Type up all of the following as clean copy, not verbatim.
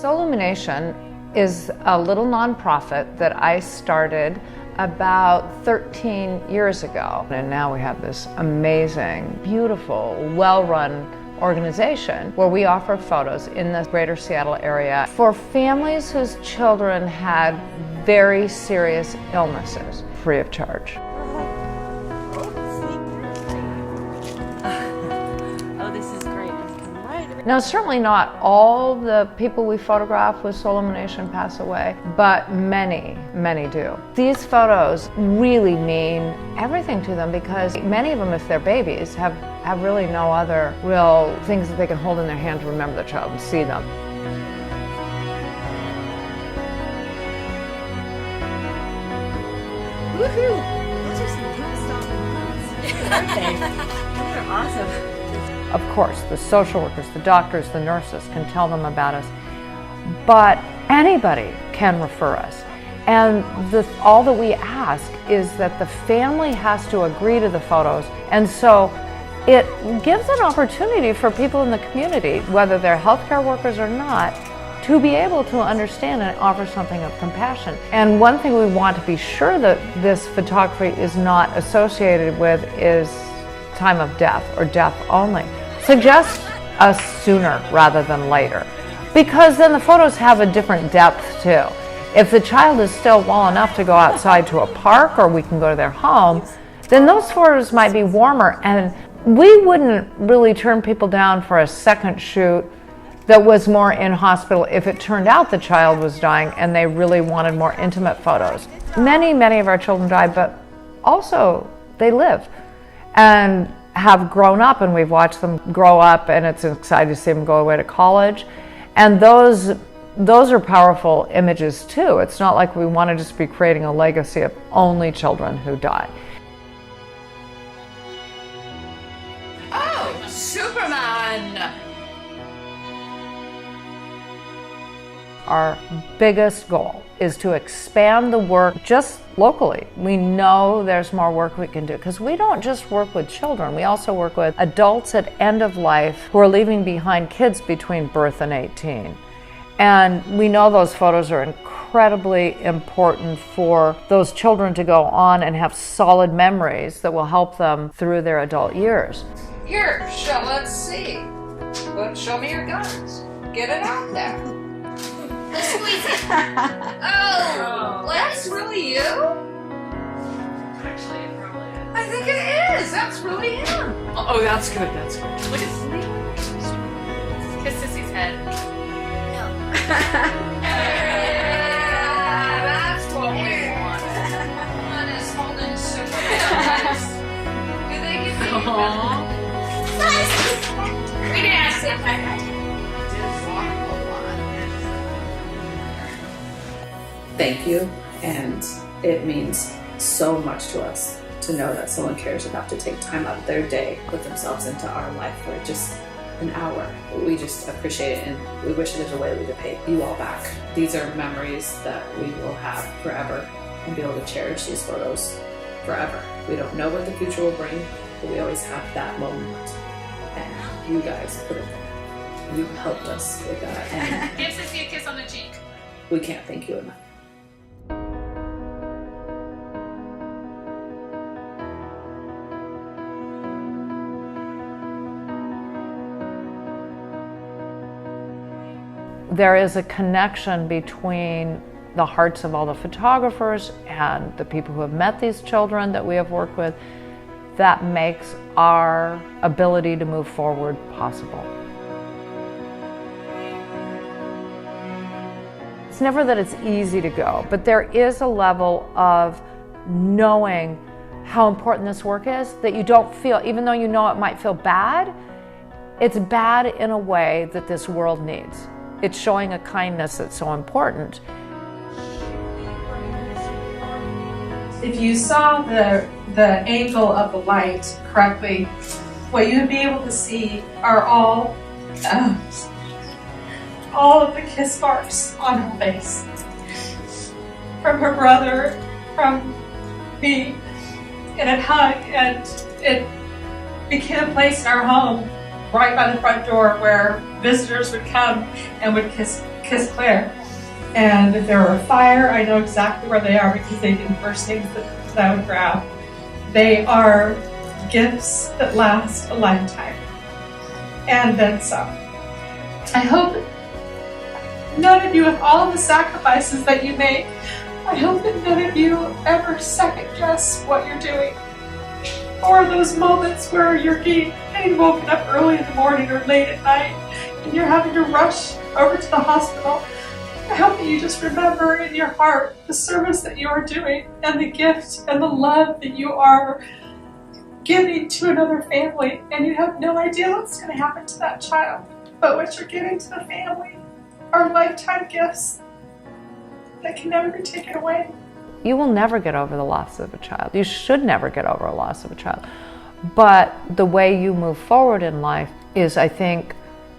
Soulumination is a little nonprofit that I started about 13 years ago. And now we have this amazing, beautiful, well-run organization where we offer photos in the greater Seattle area for families whose children had very serious illnesses, free of charge. Now, certainly not all the people we photograph with Soulumination pass away, but many, many do. These photos really mean everything to them because many of them, if they're babies, have really no other real things that they can hold in their hand to remember the child and see them. Woohoo! Those are some good stuff. Okay. Those are awesome. Of course, the social workers, the doctors, the nurses can tell them about us, but anybody can refer us. And all that we ask is that the family has to agree to the photos, and so it gives an opportunity for people in the community, whether they're healthcare workers or not, to be able to understand and offer something of compassion. And one thing we want to be sure that this photography is not associated with is time of death or death only. Suggest us sooner rather than later, because then the photos have a different depth too. If the child is still well enough to go outside to a park or we can go to their home, then those photos might be warmer, and we wouldn't really turn people down for a second shoot that was more in hospital if it turned out the child was dying and they really wanted more intimate photos. Many of our children die, but also they live and have grown up, and we've watched them grow up, and it's exciting to see them go away to college. And those are powerful images too. It's not like we want to just be creating a legacy of only children who die. Oh, Superman! Our biggest goal is to expand the work just locally. We know there's more work we can do because we don't just work with children, we also work with adults at end of life who are leaving behind kids between birth and 18. And we know those photos are incredibly important for those children to go on and have solid memories that will help them through their adult years. Here, let's see. Show me your guns. Get it out there. Let's squeeze it. Oh, that's really you? Actually, it probably is. I think it is. That's really him. Oh, that's good. That's good. Look at Sissy. Kiss Sissy's head. No. That's what we want. One is holding Superman. Do they give me we didn't ask it. Thank you, and it means so much to us to know that someone cares enough to take time out of their day, put themselves into our life for just an hour. We just appreciate it, and we wish there's a way we could pay you all back. These are memories that we will have forever and be able to cherish these photos forever. We don't know what the future will bring, but we always have that moment, and you guys put it there. You helped us with that, and Give Sissy a kiss on the cheek. we can't thank you enough. There is a connection between the hearts of all the photographers and the people who have met these children that we have worked with that makes our ability to move forward possible. It's never that it's easy to go, but there is a level of knowing how important this work is that you don't feel, even though you know it might feel bad, it's bad in a way that this world needs. It's showing a kindness that's so important. If you saw the angle of the light correctly, what you would be able to see are all of the kiss marks on her face. From her brother, from me, and it hung, and it became a place in our home right by the front door where visitors would come and would kiss kiss Claire. And if there were a fire, I know exactly where they are because they'd be the first things that I would grab. They are gifts that last a lifetime. And then some. I hope none of you, with all of the sacrifices that you make, I hope that none of you ever second guess what you're doing. Or those moments where you're getting woken up early in the morning or late at night and you're having to rush over to the hospital. I hope that you just remember in your heart the service that you are doing and the gift and the love that you are giving to another family, and you have no idea what's going to happen to that child. But what you're giving to the family are lifetime gifts that can never be taken away. You will never get over the loss of a child. You should never get over a loss of a child. But the way you move forward in life is, I think,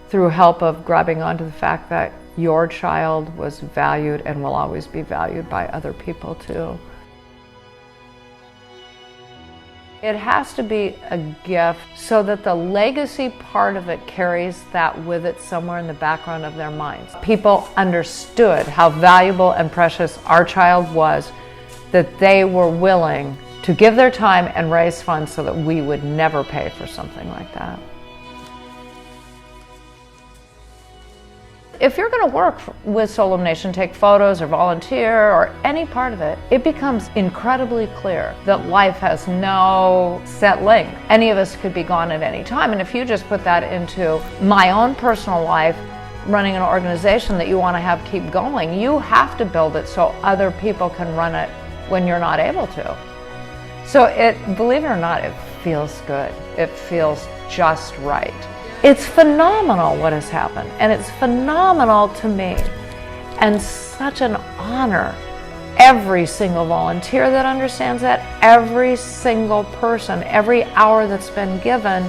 through help of grabbing onto the fact that your child was valued and will always be valued by other people too. It has to be a gift so that the legacy part of it carries that with it somewhere in the background of their minds. People understood how valuable and precious our child was, that they were willing to give their time and raise funds so that we would never pay for something like that. If you're going to work with Soulumination, take photos or volunteer or any part of it, it becomes incredibly clear that life has no set length. Any of us could be gone at any time. And if you just put that into my own personal life, running an organization that you want to have keep going, you have to build it so other people can run it when you're not able to. So believe it or not, it feels good. It feels just right. It's phenomenal what has happened, and it's phenomenal to me, and such an honor. Every single volunteer that understands that, every single person, every hour that's been given,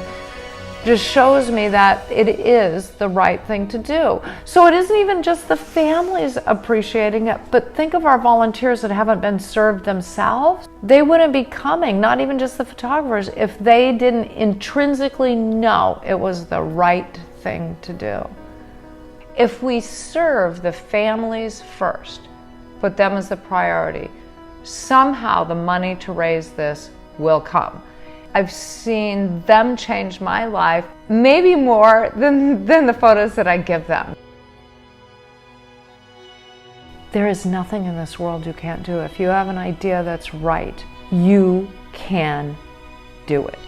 just shows me that it is the right thing to do. So it isn't even just the families appreciating it, but think of our volunteers that haven't been served themselves. They wouldn't be coming, not even just the photographers, if they didn't intrinsically know it was the right thing to do. If we serve the families first, put them as the priority, somehow the money to raise this will come. I've seen them change my life, maybe more than the photos that I give them. There is nothing in this world you can't do. If you have an idea that's right, you can do it.